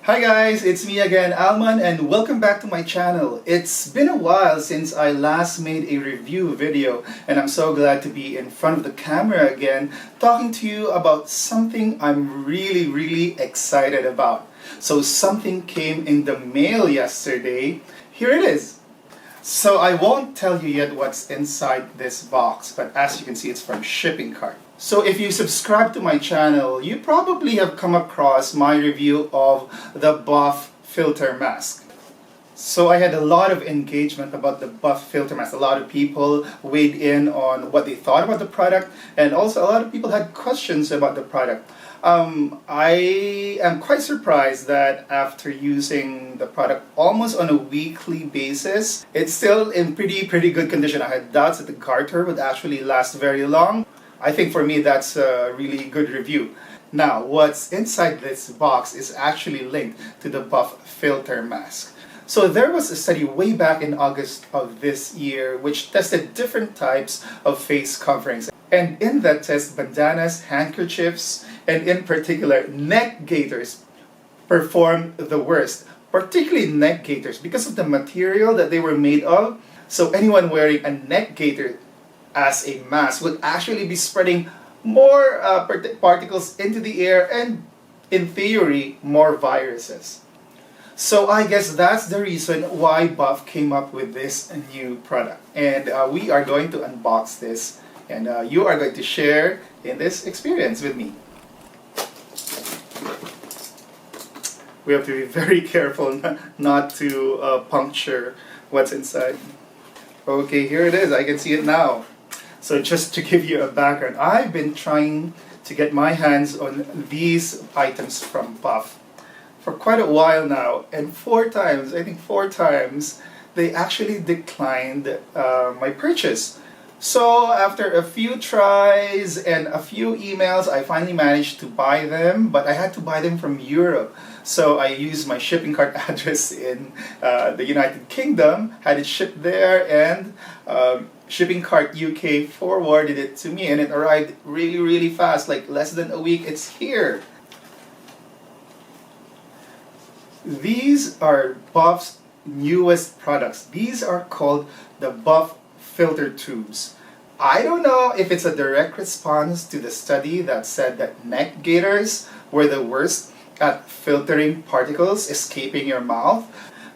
Hi guys, it's me again, Alman, and welcome back to my channel. It's been a while since I last made a review video, and I'm so glad to be in front of the camera again, talking to you about something I'm really excited about. So something came in the mail yesterday. Here it is. So I won't tell you yet what's inside this box, but as you can see, it's from shipping cart. So if you subscribe to my channel, you probably have come across my review of the buff filter mask. So I had a lot of engagement about the buff filter mask. A lot of people weighed in on what they thought about the product, and also a lot of people had questions about the product. I am quite surprised that after using the product almost on a weekly basis, it's still in pretty good condition. I had doubts that the gaiter would actually last very long. I think for me that's a really good review. Now, what's inside this box is actually linked to the buff filter mask. So there was a study way back in August of this year which tested different types of face coverings. And in that test, bandanas, handkerchiefs, and in particular neck gaiters performed the worst. Particularly neck gaiters because of the material that they were made of. So anyone wearing a neck gaiter as a mask would actually be spreading more particles into the air and, in theory, more viruses. So I guess that's the reason why Buff came up with this new product. And we are going to unbox this, and you are going to share in this experience with me. We have to be very careful not to puncture what's inside. Okay, here it is. I can see it now. So just to give you a background, I've been trying to get my hands on these items from Buff for quite a while now, and I think four times, they actually declined my purchase. So after a few tries and a few emails, I finally managed to buy them, but I had to buy them from Europe. So I used my shipping cart address in the United Kingdom, had it shipped there, and Shipping Cart UK forwarded it to me, and it arrived really fast, like less than a week. It's here. These are Buff's newest products. These are called the Buff filter tubes. I don't know if it's a direct response to the study that said that neck gaiters were the worst at filtering particles escaping your mouth,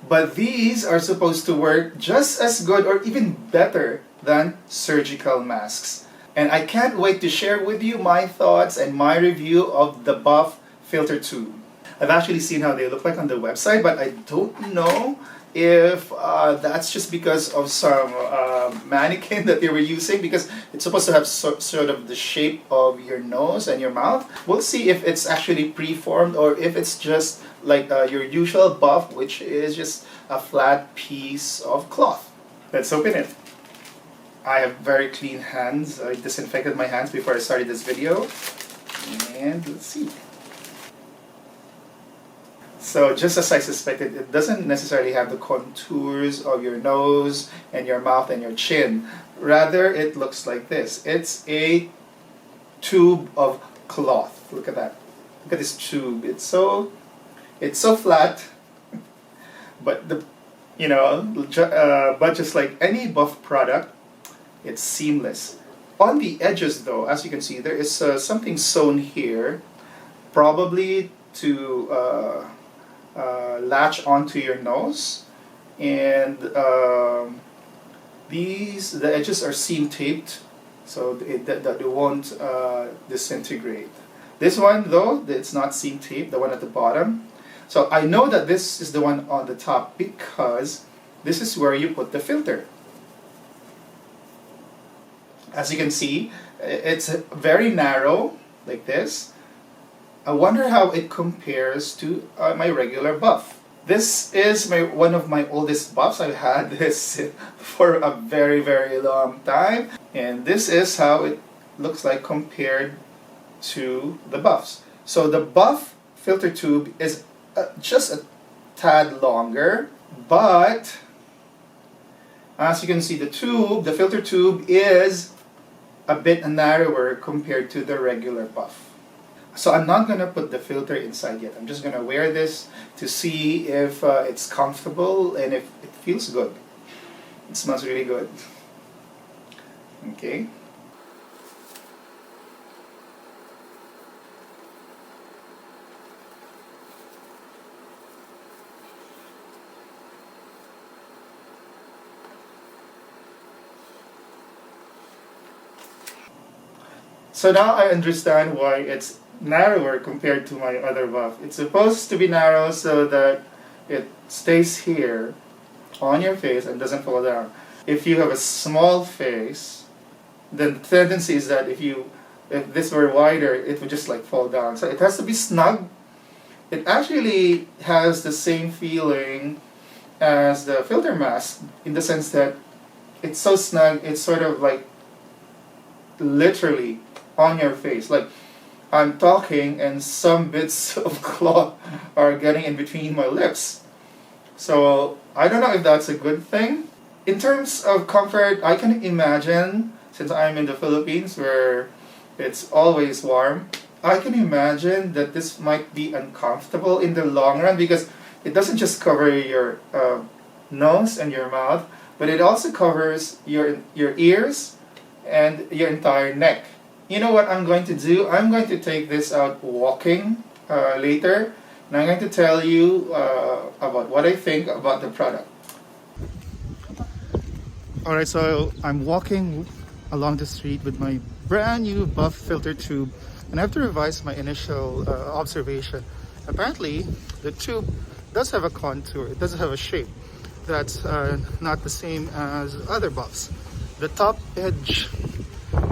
but these are supposed to work just as good or even better than surgical masks. And I can't wait to share with you my thoughts and my review of the Buff filter tube. I've actually seen how they look like on the website, but I don't know if that's just because of some mannequin that they were using, because it's supposed to have sort of the shape of your nose and your mouth. We'll see if it's actually preformed or if it's just like your usual Buff, which is just a flat piece of cloth. Let's open it. I have very clean hands. I disinfected my hands before I started this video. And let's see. So just as I suspected, it doesn't necessarily have the contours of your nose and your mouth and your chin. Rather, it looks like this. It's a tube of cloth. Look at that. Look at this tube. It's so flat, but but just like any Buff product, it's seamless. On the edges, though, as you can see, there is something sewn here, probably to latch onto your nose, and the edges are seam taped, so that it won't disintegrate. This one, though, it's not seam taped, the one at the bottom. So I know that this is the one on the top because this is where you put the filter. As you can see, it's very narrow, like this. I wonder how it compares to my regular Buff. This is one of my oldest Buffs. I've had this for a very long time. And this is how it looks like compared to the Buffs. So the Buff filter tube is just a tad longer, but as you can see, the filter tube is a bit narrower compared to the regular Buff. So I'm not gonna put the filter inside yet. I'm just gonna wear this to see if it's comfortable and if it feels good. It smells really good. Okay. So now I understand why it's narrower compared to my other buff. It's supposed to be narrow so that it stays here on your face and doesn't fall down. If you have a small face, then the tendency is that if this were wider, it would just like fall down. So it has to be snug. It actually has the same feeling as the filter mask in the sense that it's so snug, it's sort of like literally on your face. Like I'm talking and some bits of cloth are getting in between my lips. So I don't know if that's a good thing. In terms of comfort, I can imagine, since I'm in the Philippines where it's always warm, I can imagine that this might be uncomfortable in the long run because it doesn't just cover your nose and your mouth, but it also covers your ears and your entire neck. You know what I'm going to do? I'm going to take this out walking later, and I'm going to tell you about what I think about the product. Alright, so I'm walking along the street with my brand new buff filter tube, and I have to revise my initial observation. Apparently, the tube does have a contour, it does have a shape that's not the same as other buffs. The top edge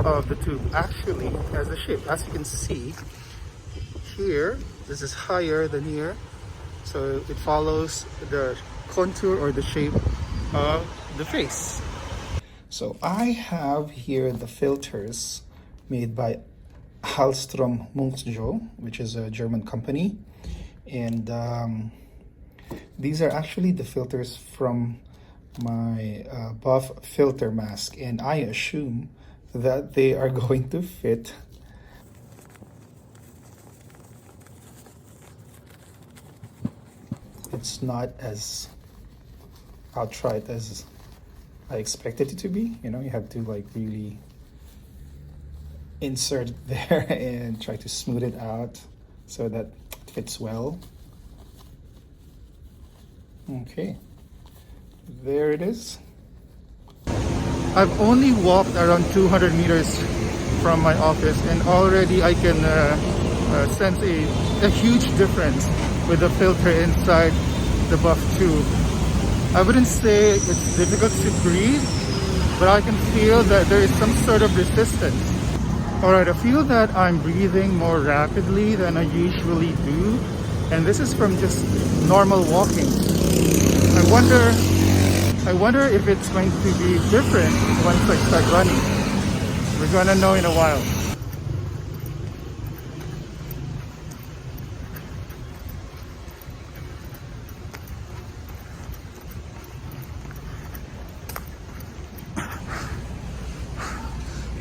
of the tube actually has a shape. As you can see here, this is higher than here, so it follows the contour or the shape of the face. So I have here the filters made by Hallström Munksjö, which is a German company, and these are actually the filters from my buff filter mask, and I assume that they are going to fit. It's not as outright as I expected it to be. You know, you have to like really insert it there and try to smooth it out so that it fits well. Okay, there it is. I've only walked around 200 meters from my office, and already I can sense a huge difference with the filter inside the buff tube. I wouldn't say it's difficult to breathe, but I can feel that there is some sort of resistance. Alright, I feel that I'm breathing more rapidly than I usually do, and this is from just normal walking. I wonder if it's going to be different once I start running. We're gonna know in a while.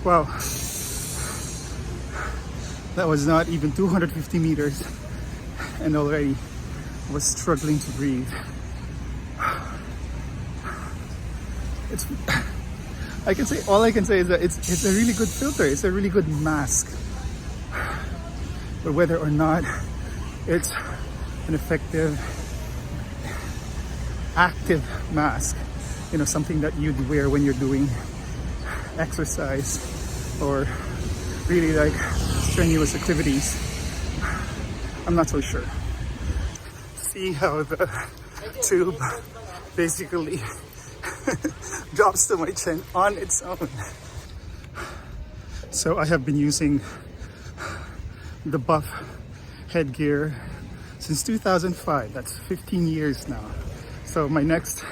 Wow. That was not even 250 meters, and already I was struggling to breathe. All I can say is that it's a really good filter. It's a really good mask. But whether or not it's an effective, active mask, you know, something that you'd wear when you're doing exercise or really like strenuous activities, I'm not so sure. See how the tube basically drops to my chin on its own. So I have been using the buff headgear since 2005. That's 15 years now. So my next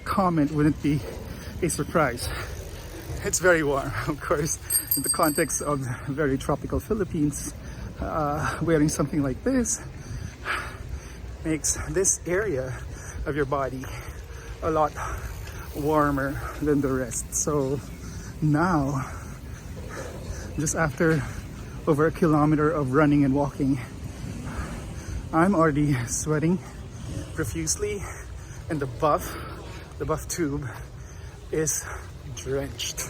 comment wouldn't be a surprise. It's very warm, of course, in the context of very tropical Philippines. Wearing something like this makes this area of your body a lot warmer than the rest. So now, just after over a kilometer of running and walking. I'm already sweating profusely, and the buff tube is drenched.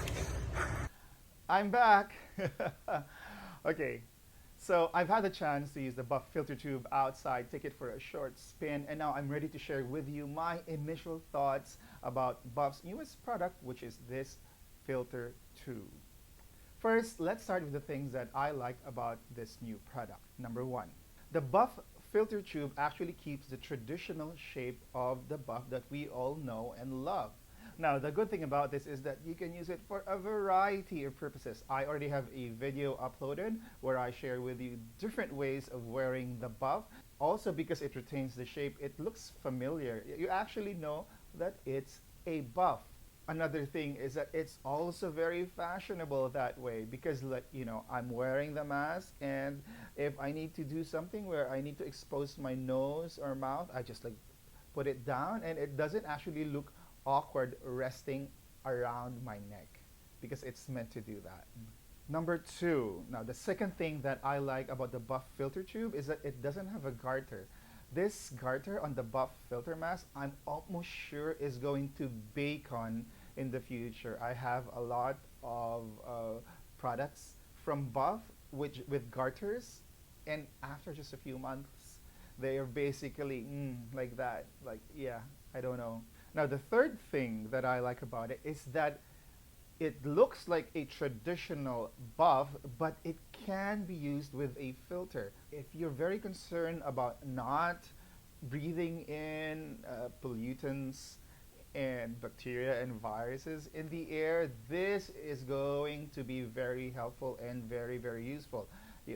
I'm back. Okay, so I've had the chance to use the buff filter tube outside, take it for a short spin, and now I'm ready to share with you my initial thoughts about Buff's newest product, which is this filter tube. First, let's start with the things that I like about this new product. Number one, the Buff filter tube actually keeps the traditional shape of the buff that we all know and love. Now, the good thing about this is that you can use it for a variety of purposes. I already have a video uploaded where I share with you different ways of wearing the buff. Also, because it retains the shape, it looks familiar. You actually know that it's a buff. Another thing is that it's also very fashionable that way because, like, you know, I'm wearing the mask, and if I need to do something where I need to expose my nose or mouth, I just like put it down, and it doesn't actually look awkward resting around my neck because it's meant to do that. Number two, now the second thing that I like about the Buff filter tube is that it doesn't have a garter. This garter on the Buff filter mask, I'm almost sure is going to bake on in the future. I have a lot of products from Buff with garters, and after just a few months, they are basically like that. Like, yeah, I don't know. Now, the third thing that I like about it is that it looks like a traditional buff, but it can be used with a filter. If you're very concerned about not breathing in pollutants and bacteria and viruses in the air, this is going to be very helpful and very, very useful.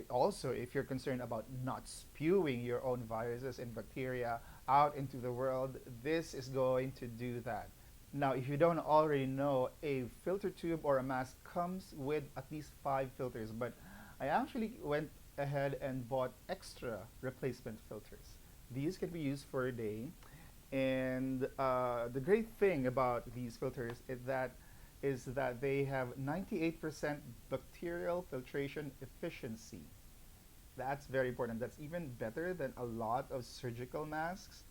Also, if you're concerned about not spewing your own viruses and bacteria out into the world, this is going to do that. Now, if you don't already know, a filter tube or a mask comes with at least 5 filters, but I actually went ahead and bought extra replacement filters. These can be used for a day, and the great thing about these filters is that they have 98% bacterial filtration efficiency. That's very important. That's even better than a lot of surgical masks.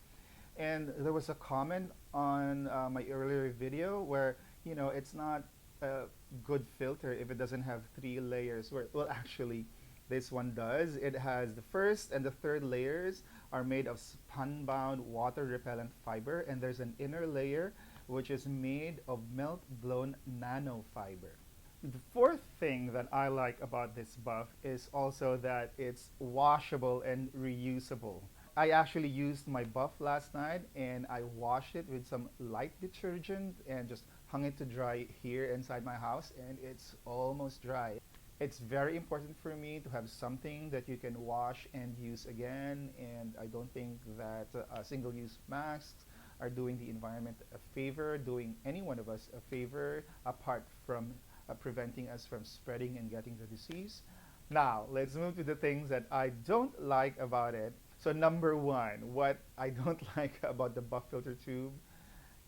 And there was a comment on my earlier video where, you know, it's not a good filter if it doesn't have 3 layers. Well, actually, this one does. It has the first and the third layers are made of spun-bound water-repellent fiber, and there's an inner layer which is made of melt-blown nanofiber. The fourth thing that I like about this buff is also that it's washable and reusable. I actually used my buff last night, and I washed it with some light detergent and just hung it to dry here inside my house, and it's almost dry. It's very important for me to have something that you can wash and use again, and I don't think that single-use masks are doing the environment a favor, doing any one of us a favor, apart from preventing us from spreading and getting the disease. Now, let's move to the things that I don't like about it. So number one, what I don't like about the Buff filter tube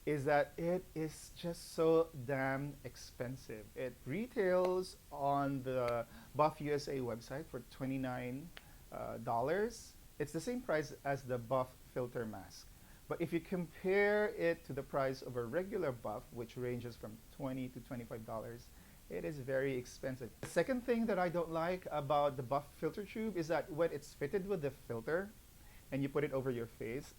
is that it is just so damn expensive. It retails on the Buff USA website for $29. It's the same price as the Buff filter mask. But if you compare it to the price of a regular buff, which ranges from $20 to $25, it is very expensive. The second thing that I don't like about the Buff filter tube is that when it's fitted with the filter and you put it over your face,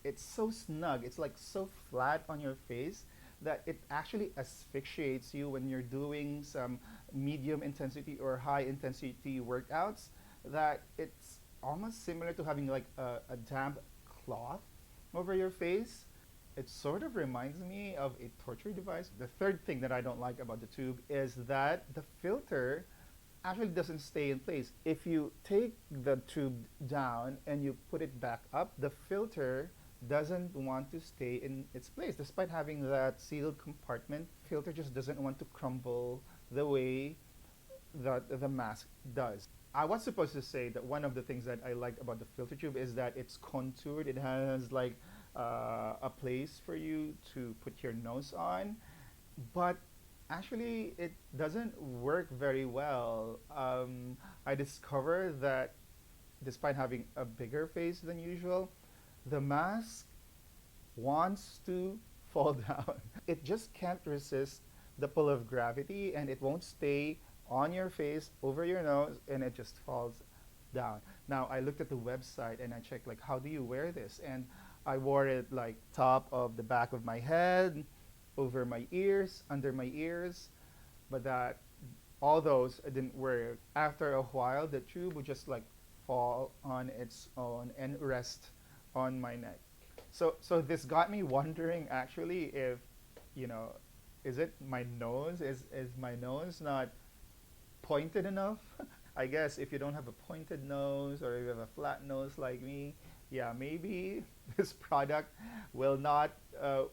it's so snug, it's like so flat on your face that it actually asphyxiates you when you're doing some medium intensity or high intensity workouts, that it's almost similar to having like a damp cloth over your face. It sort of reminds me of a torture device. The third thing that I don't like about the tube is that the filter actually doesn't stay in place. If you take the tube down and you put it back up, the filter doesn't want to stay in its place. Despite having that sealed compartment, the filter just doesn't want to crumble the way that the mask does. I was supposed to say that one of the things that I liked about the filter tube is that it's contoured. It has like a place for you to put your nose on, but Actually, it doesn't work very well. I discovered that despite having a bigger face than usual, the mask wants to fall down. It just can't resist the pull of gravity and it won't stay on your face, over your nose, and it just falls down. Now, I looked at the website and I checked, like, how do you wear this? And I wore it like top of the back of my head, over my ears, under my ears, but that all those I didn't work. After a while, the tube would just like fall on its own and rest on my neck. So this got me wondering actually if, you know, is it my nose? Is my nose not pointed enough? I guess if you don't have a pointed nose or if you have a flat nose like me, yeah, maybe this product will not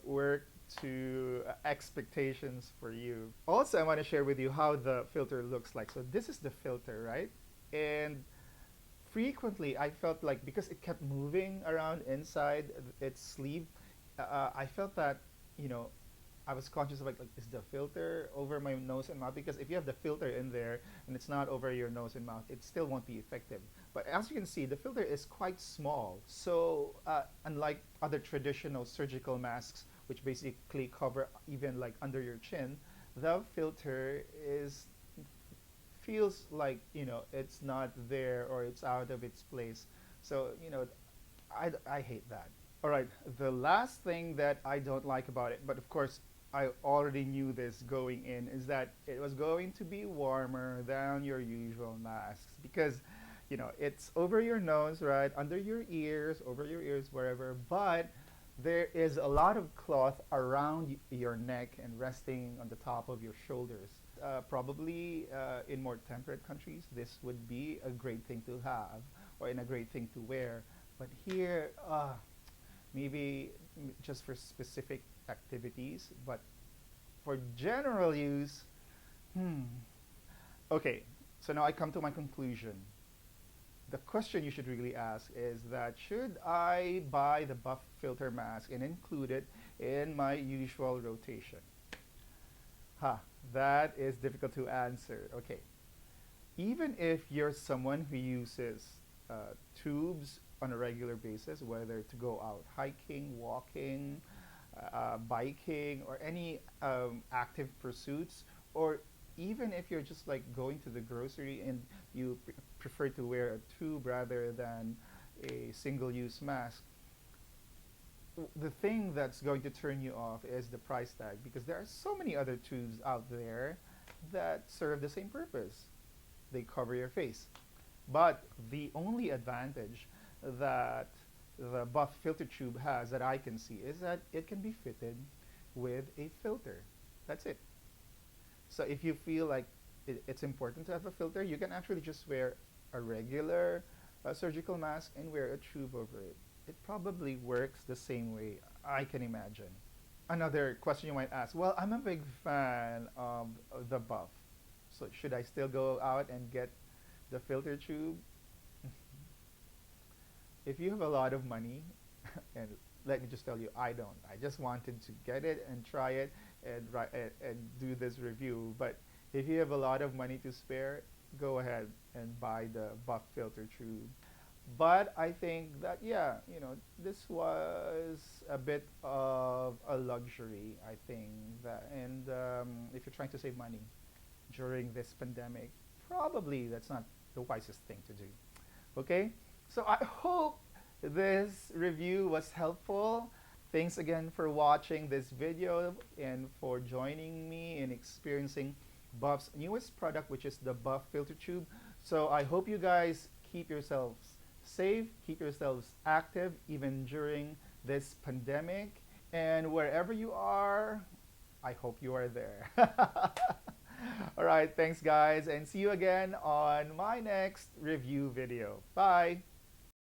work to expectations for you. Also, I want to share with you how the filter looks like. So this is the filter, right? And frequently I felt like because it kept moving around inside its sleeve, I felt that, you know, I was conscious of like, is the filter over my nose and mouth? Because if you have the filter in there and it's not over your nose and mouth, it still won't be effective. But as you can see, the filter is quite small. So unlike other traditional surgical masks, which basically cover even like under your chin, the filter is feels like, you know, it's not there or it's out of its place. So, you know, I hate that. All right, the last thing that I don't like about it, but of course I already knew this going in, is that it was going to be warmer than your usual masks because, you know, it's over your nose, right, under your ears, over your ears, wherever, but there is a lot of cloth around your neck and resting on the top of your shoulders. Probably in more temperate countries, this would be a great thing to have or in a great thing to wear. But here, maybe just for specific activities, but for general use, hmm. Okay, so now I come to my conclusion. The question you should really ask is that should I buy the buff filter mask and include it in my usual rotation? That is difficult to answer. Okay, even if you're someone who uses tubes on a regular basis, whether to go out hiking, walking, biking, or any active pursuits, or even if you're just like going to the grocery and you prefer to wear a tube rather than a single-use mask, the thing that's going to turn you off is the price tag because there are so many other tubes out there that serve the same purpose. They cover your face. But the only advantage that the buff filter tube has that I can see is that it can be fitted with a filter. That's it. So if you feel like it's important to have a filter, you can actually just wear a regular surgical mask and wear a tube over it. It probably works the same way, I can imagine. Another question you might ask, well, I'm a big fan of the buff. So should I still go out and get the filter tube? If you have a lot of money, and let me just tell you, I don't. I just wanted to get it and try it and do this review. But if you have a lot of money to spare, go ahead and buy the buff filter tube. But I think that, yeah, you know, this was a bit of a luxury, I think. And if you're trying to save money during this pandemic, probably that's not the wisest thing to do. Okay? So I hope this review was helpful. Thanks again for watching this video and for joining me in experiencing Buff's newest product, which is the Buff Filter Tube. So I hope you guys keep yourselves safe, keep yourselves active even during this pandemic. And wherever you are, I hope you are there. All right, thanks guys, and see you again on my next review video. Bye.